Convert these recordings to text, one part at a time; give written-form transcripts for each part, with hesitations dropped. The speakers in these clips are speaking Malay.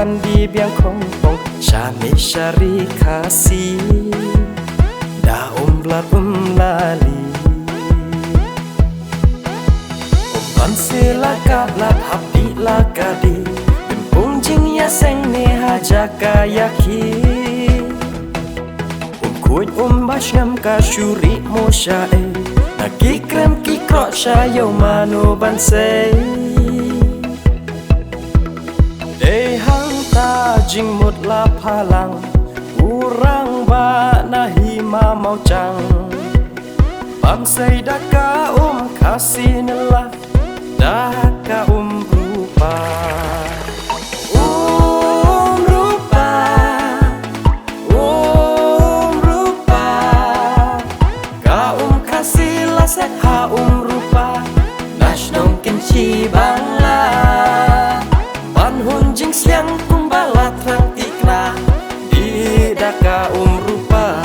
pan di biang kongpong Shani syari kasih dah umblat lali Umpan silaka lat hapi lakadi Bempung jing ya seng ne hajaka yaki Kuit basham ka syuri mo syae Nagi krem ki krok syayo mano bansay Dehang ta jing mut la palang Urang ba nahi ma mau chang Bansay daka kasih nelah Daka rupa Set ha rupa Nash nong kinci bangla Ban hun jing siang kumbala trang tikna Di daka rupa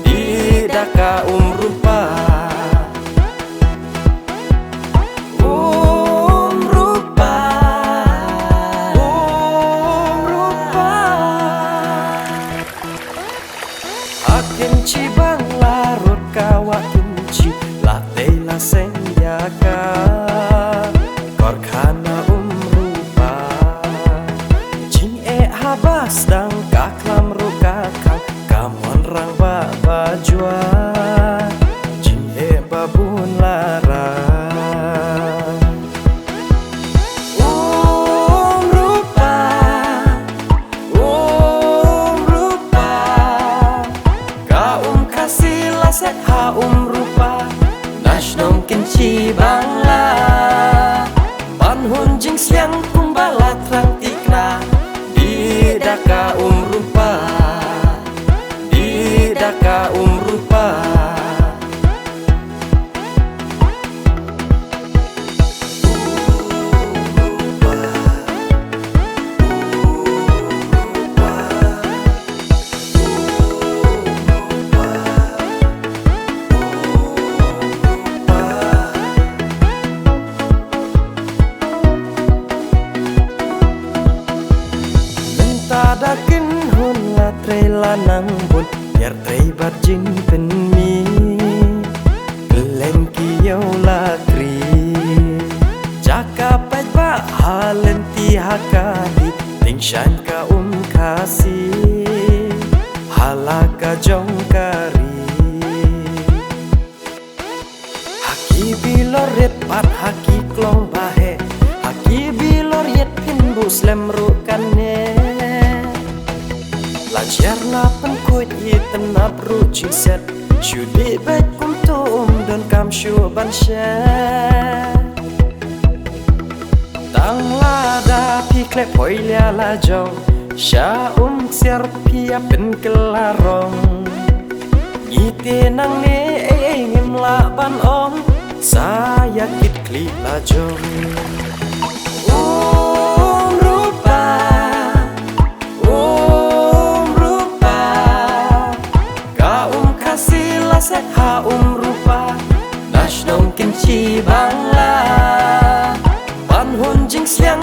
Di daka rupa rupa rupa Akin ci bangla rut kawak Latte la senjaka Korkana rupa Jing habas dang kaklam rukakang Kamon rang bajua Jing babun lara rupa rupa Ka kasih lasek ha rupa Nong kinci bangla Pan hun jing siang kumbala trang tikna Di daka rupa Di daka rupa Dakin hun la tre la nang bun Biar tre bat jing pen mi Keleng kiyau la kri Jaka pet ba halen ti hakadi Ting shan ka kasih Halaka jong kari Haki bilor ret pat haki klong bahe Haki bilor yet pin bus lem rukane Lajar la pengkut iten na brucing set Syudi bet kumtum don kam syu ban syet Tang lada pi klep hoi lia la jong Sya siar pia pen kelarong Ite nang ne ngem la ban om Saya kit kli la jong Set ha rupa Nash nong kinci bangla Pan hun jing siang